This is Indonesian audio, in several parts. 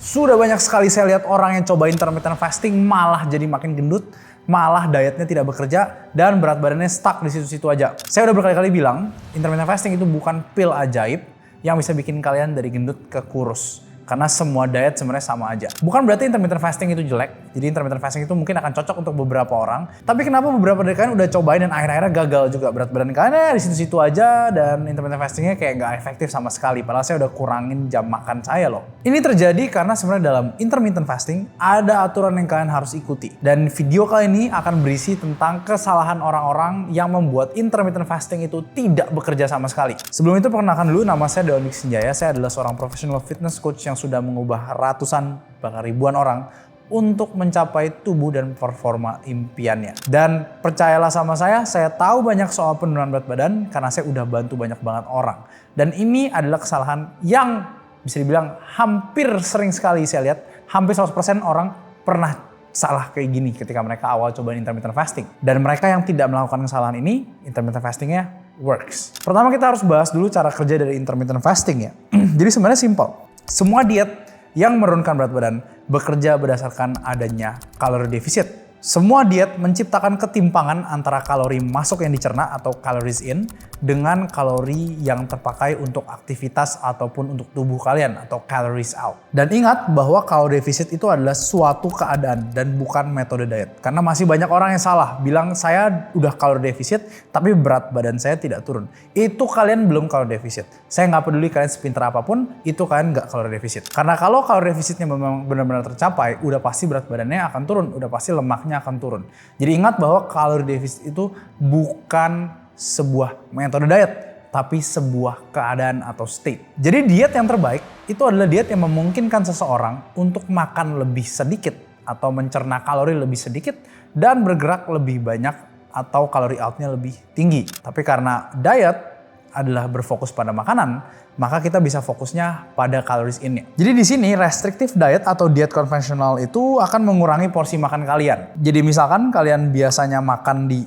Sudah banyak sekali saya lihat orang yang coba intermittent fasting malah jadi makin gendut, malah dietnya tidak bekerja, dan berat badannya stuck di situ-situ aja. Saya udah berkali-kali bilang, intermittent fasting itu bukan pil ajaib yang bisa bikin kalian dari gendut ke kurus. Karena semua diet sebenarnya sama aja. Bukan berarti intermittent fasting itu jelek. Jadi intermittent fasting itu mungkin akan cocok untuk beberapa orang. Tapi kenapa beberapa dari kalian udah cobain dan akhir-akhirnya gagal juga. Berat badan kalian di situ-situ aja dan intermittent fastingnya kayak nggak efektif sama sekali. Padahal saya udah kurangin jam makan saya loh. Ini terjadi karena sebenarnya dalam intermittent fasting ada aturan yang kalian harus ikuti. Dan video kali ini akan berisi tentang kesalahan orang-orang yang membuat intermittent fasting itu tidak bekerja sama sekali. Sebelum itu perkenalkan dulu, nama saya Dewan Wiksinjaya. Saya adalah seorang professional fitness coach yang sudah mengubah ratusan bahkan ribuan orang untuk mencapai tubuh dan performa impiannya. Dan percayalah sama saya tahu banyak soal penurunan berat badan karena saya udah bantu banyak banget orang. Dan ini adalah kesalahan yang bisa dibilang hampir sering sekali saya lihat, hampir 100% orang pernah salah kayak gini ketika mereka awal coba intermittent fasting. Dan mereka yang tidak melakukan kesalahan ini, intermittent fastingnya works. Pertama kita harus bahas dulu cara kerja dari intermittent fasting ya. Jadi sebenarnya simple. Semua diet yang menurunkan berat badan bekerja berdasarkan adanya kalori defisit. Semua diet menciptakan ketimpangan antara kalori masuk yang dicerna atau calories in dengan kalori yang terpakai untuk aktivitas ataupun untuk tubuh kalian atau calories out. Dan ingat bahwa kalori defisit itu adalah suatu keadaan dan bukan metode diet. Karena masih banyak orang yang salah bilang saya udah kalori defisit tapi berat badan saya tidak turun. Itu kalian belum kalori defisit. Saya nggak peduli kalian sepintar apapun, itu kalian nggak kalori defisit. Karena kalau kalori defisitnya memang benar-benar tercapai, udah pasti berat badannya akan turun, udah pasti lemaknya akan turun. Jadi ingat bahwa kalori defisit itu bukan sebuah metode diet, tapi sebuah keadaan atau state. Jadi diet yang terbaik itu adalah diet yang memungkinkan seseorang untuk makan lebih sedikit atau mencerna kalori lebih sedikit dan bergerak lebih banyak atau kalori outnya lebih tinggi. Tapi karena diet adalah berfokus pada makanan, maka kita bisa fokusnya pada calories in-nya. Jadi di sini restrictive diet atau diet konvensional itu akan mengurangi porsi makan kalian. Jadi misalkan kalian biasanya makan di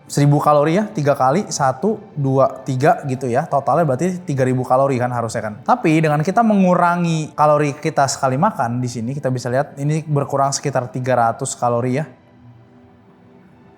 1000 kalori ya, 3 kali, 1, 2, 3 gitu ya. Totalnya berarti 3000 kalori kan harusnya kan. Tapi dengan kita mengurangi kalori kita sekali makan, di sini kita bisa lihat ini berkurang sekitar 300 kalori ya.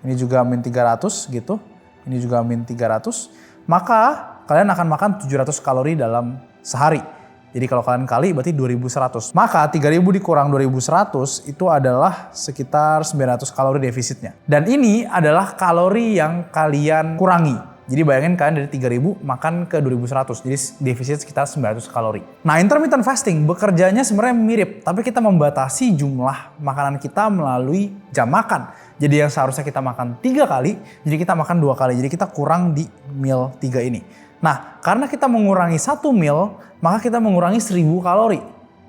Ini juga min 300 gitu. Ini juga min 300. Maka kalian akan makan 700 kalori dalam sehari. Jadi kalau kalian kali berarti 2100. Maka 3000 dikurang 2100 itu adalah sekitar 900 kalori defisitnya. Dan ini adalah kalori yang kalian kurangi. Jadi bayangin kalian dari 3000 makan ke 2100. Jadi defisit sekitar 900 kalori. Nah intermittent fasting bekerjanya sebenarnya mirip. Tapi kita membatasi jumlah makanan kita melalui jam makan. Jadi yang seharusnya kita makan 3 kali, jadi kita makan 2 kali. Jadi kita kurang di meal 3 ini. Nah, karena kita mengurangi 1 meal, maka kita mengurangi 1000 kalori.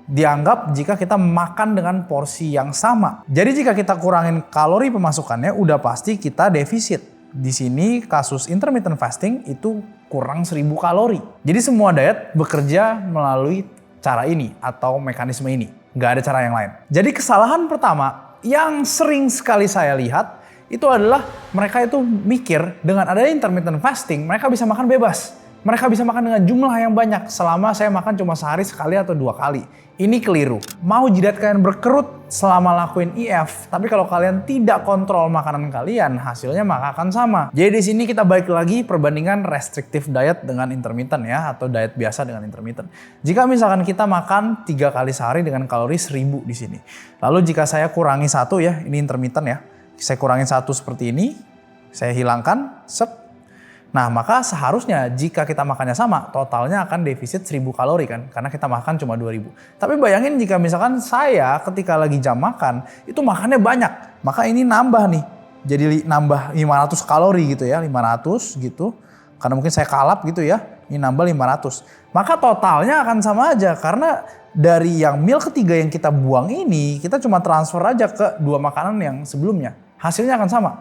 Dianggap jika kita makan dengan porsi yang sama. Jadi jika kita kurangin kalori pemasukannya, udah pasti kita defisit. Di sini kasus intermittent fasting itu kurang 1000 kalori. Jadi semua diet bekerja melalui cara ini atau mekanisme ini. Nggak ada cara yang lain. Jadi kesalahan pertama yang sering sekali saya lihat itu adalah mereka itu mikir dengan adanya intermittent fasting mereka bisa makan bebas. Mereka bisa makan dengan jumlah yang banyak selama saya makan cuma sehari sekali atau 2 kali. Ini keliru. Mau jidat kalian berkerut selama lakuin IF, tapi kalau kalian tidak kontrol makanan kalian, hasilnya maka akan sama. Jadi di sini kita balik lagi perbandingan restrictive diet dengan intermittent ya, atau diet biasa dengan intermittent. Jika misalkan kita makan 3 kali sehari dengan kalori 1000 di sini. Lalu jika saya kurangi 1 ya, ini intermittent ya. Saya kurangin 1 seperti ini, saya hilangkan, sep. Nah maka seharusnya jika kita makannya sama, totalnya akan defisit 1000 kalori kan, karena kita makan cuma 2000. Tapi bayangin jika misalkan saya ketika lagi jam makan, itu makannya banyak, maka ini nambah nih, jadi nambah 500 kalori gitu ya, 500 gitu. Karena mungkin saya kalap gitu ya, ini nambah 500. Maka totalnya akan sama aja, karena dari yang meal ketiga yang kita buang ini, kita cuma transfer aja ke 2 makanan yang sebelumnya. Hasilnya akan sama.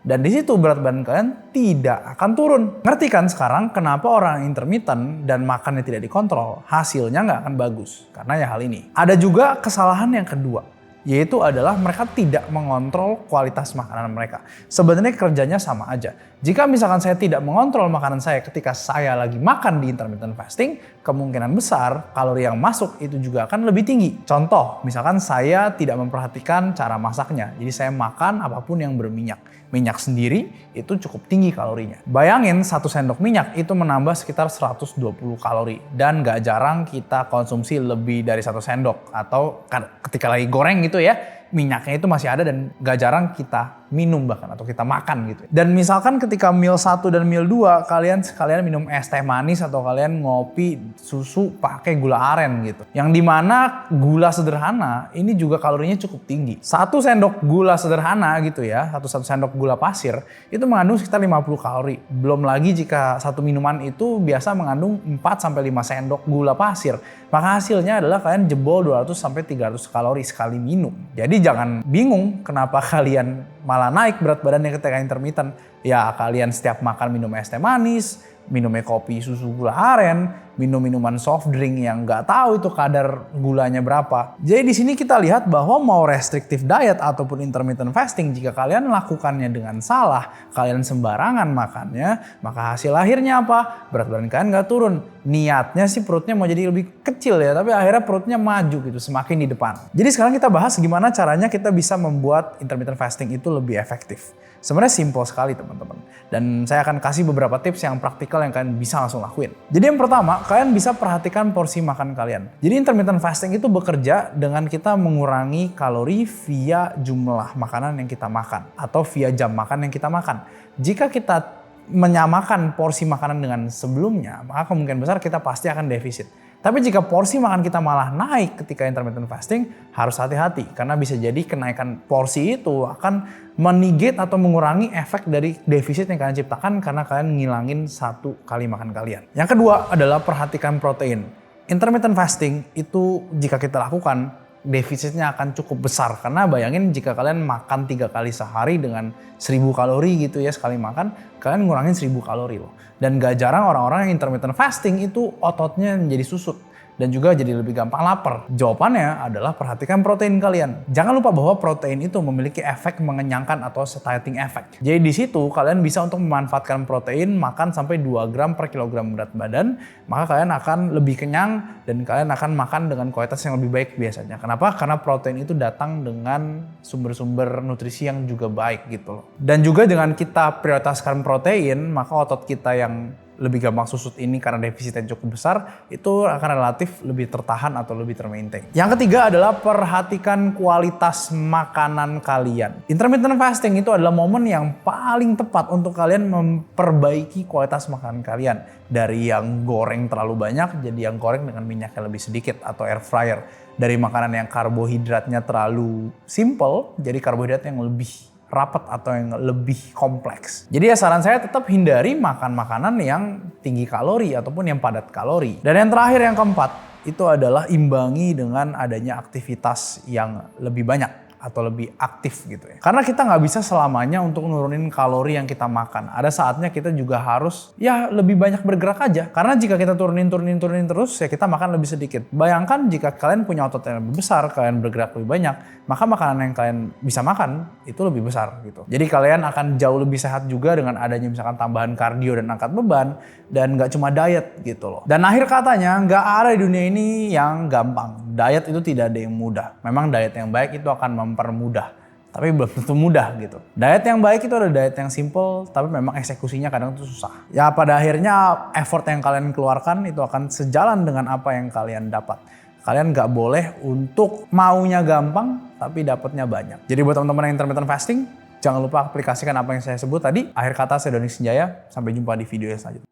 Dan di situ berat badan kalian tidak akan turun. Ngerti kan sekarang kenapa orang intermittent dan makannya tidak dikontrol, hasilnya nggak akan bagus. Karena ya hal ini. Ada juga kesalahan yang kedua. yaitu adalah mereka tidak mengontrol kualitas makanan mereka. Sebenarnya kerjanya sama aja. Jika misalkan saya tidak mengontrol makanan saya ketika saya lagi makan di intermittent fasting, kemungkinan besar kalori yang masuk itu juga akan lebih tinggi. Contoh, misalkan saya tidak memperhatikan cara masaknya, jadi saya makan apapun yang berminyak. Minyak sendiri itu cukup tinggi kalorinya. Bayangin 1 sendok minyak itu menambah sekitar 120 kalori. Dan gak jarang kita konsumsi lebih dari 1 sendok. Atau ketika lagi goreng gitu ya, minyaknya itu masih ada dan gak jarang kita minum bahkan atau kita makan gitu. Dan misalkan ketika meal 1 dan meal 2 kalian sekalian minum es teh manis atau kalian ngopi susu pakai gula aren gitu. Yang dimana gula sederhana ini juga kalorinya cukup tinggi. 1 sendok gula sederhana gitu ya, 1 sendok gula pasir itu mengandung sekitar 50 kalori. Belum lagi jika satu minuman itu biasa mengandung 4-5 sendok gula pasir. Maka hasilnya adalah kalian jebol 200-300 kalori sekali minum. Jadi jangan bingung kenapa kalian malah naik berat badannya ketika intermittent. Ya kalian setiap makan minum es teh manis, minumnya kopi susu gula aren, minum minuman soft drink yang nggak tahu itu kadar gulanya berapa. Jadi di sini kita lihat bahwa mau restrictive diet ataupun intermittent fasting, jika kalian lakukannya dengan salah, kalian sembarangan makannya, maka hasil akhirnya apa? Berat badan kalian nggak turun. Niatnya sih perutnya mau jadi lebih kecil ya, tapi akhirnya perutnya maju gitu, semakin di depan. Jadi sekarang kita bahas gimana caranya kita bisa membuat intermittent fasting itu lebih efektif. Sebenarnya simple sekali teman-teman. Dan saya akan kasih beberapa tips yang praktikal yang kalian bisa langsung lakuin. Jadi yang pertama, kalian bisa perhatikan porsi makan kalian. Jadi intermittent fasting itu bekerja dengan kita mengurangi kalori via jumlah makanan yang kita makan. Atau via jam makan yang kita makan. Jika kita menyamakan porsi makanan dengan sebelumnya, maka kemungkinan besar kita pasti akan defisit. Tapi jika porsi makan kita malah naik ketika intermittent fasting, harus hati-hati. Karena bisa jadi kenaikan porsi itu akan menegate atau mengurangi efek dari defisit yang kalian ciptakan karena kalian ngilangin 1 kali makan kalian. Yang kedua adalah perhatikan protein. Intermittent fasting itu jika kita lakukan, defisitnya akan cukup besar. Karena bayangin jika kalian makan 3 kali sehari dengan 1000 kalori gitu ya sekali makan, kalian ngurangin 1000 kalori loh. Dan gak jarang orang-orang yang intermittent fasting itu ototnya menjadi susut. Dan juga jadi lebih gampang lapar. Jawabannya adalah perhatikan protein kalian. Jangan lupa bahwa protein itu memiliki efek mengenyangkan atau satiating effect. Jadi di situ kalian bisa untuk memanfaatkan protein makan sampai 2 gram per kilogram berat badan. Maka kalian akan lebih kenyang dan kalian akan makan dengan kualitas yang lebih baik biasanya. Kenapa? Karena protein itu datang dengan sumber-sumber nutrisi yang juga baik gitu loh. Dan juga dengan kita prioritaskan protein, maka otot kita yang lebih gampang susut ini karena defisitnya cukup besar, itu akan relatif lebih tertahan atau lebih termaintain. Yang ketiga adalah perhatikan kualitas makanan kalian. Intermittent fasting itu adalah momen yang paling tepat untuk kalian memperbaiki kualitas makanan kalian. Dari yang goreng terlalu banyak, jadi yang goreng dengan minyak yang lebih sedikit atau air fryer. Dari makanan yang karbohidratnya terlalu simple, jadi karbohidrat yang lebih rapat atau yang lebih kompleks. Jadi ya saran saya tetap hindari makan makanan yang tinggi kalori ataupun yang padat kalori. Dan yang terakhir yang keempat itu adalah imbangi dengan adanya aktivitas yang lebih banyak atau lebih aktif gitu ya. Karena kita nggak bisa selamanya untuk nurunin kalori yang kita makan. Ada saatnya kita juga harus ya lebih banyak bergerak aja. Karena jika kita turunin terus ya kita makan lebih sedikit. Bayangkan jika kalian punya otot yang lebih besar, kalian bergerak lebih banyak, maka makanan yang kalian bisa makan itu lebih besar gitu. Jadi kalian akan jauh lebih sehat juga dengan adanya misalkan tambahan kardio dan angkat beban dan nggak cuma diet gitu loh. Dan akhir katanya nggak ada di dunia ini yang gampang. Diet itu tidak ada yang mudah. Memang diet yang baik itu akan mempermudah, tapi belum tentu mudah gitu. Diet yang baik itu ada diet yang simple, tapi memang eksekusinya kadang itu susah. Ya pada akhirnya effort yang kalian keluarkan itu akan sejalan dengan apa yang kalian dapat. Kalian nggak boleh untuk maunya gampang, tapi dapatnya banyak. Jadi buat teman-teman yang intermittent fasting, jangan lupa aplikasikan apa yang saya sebut tadi. Akhir kata saya Doni Sinjaya, sampai jumpa di video yang selanjutnya.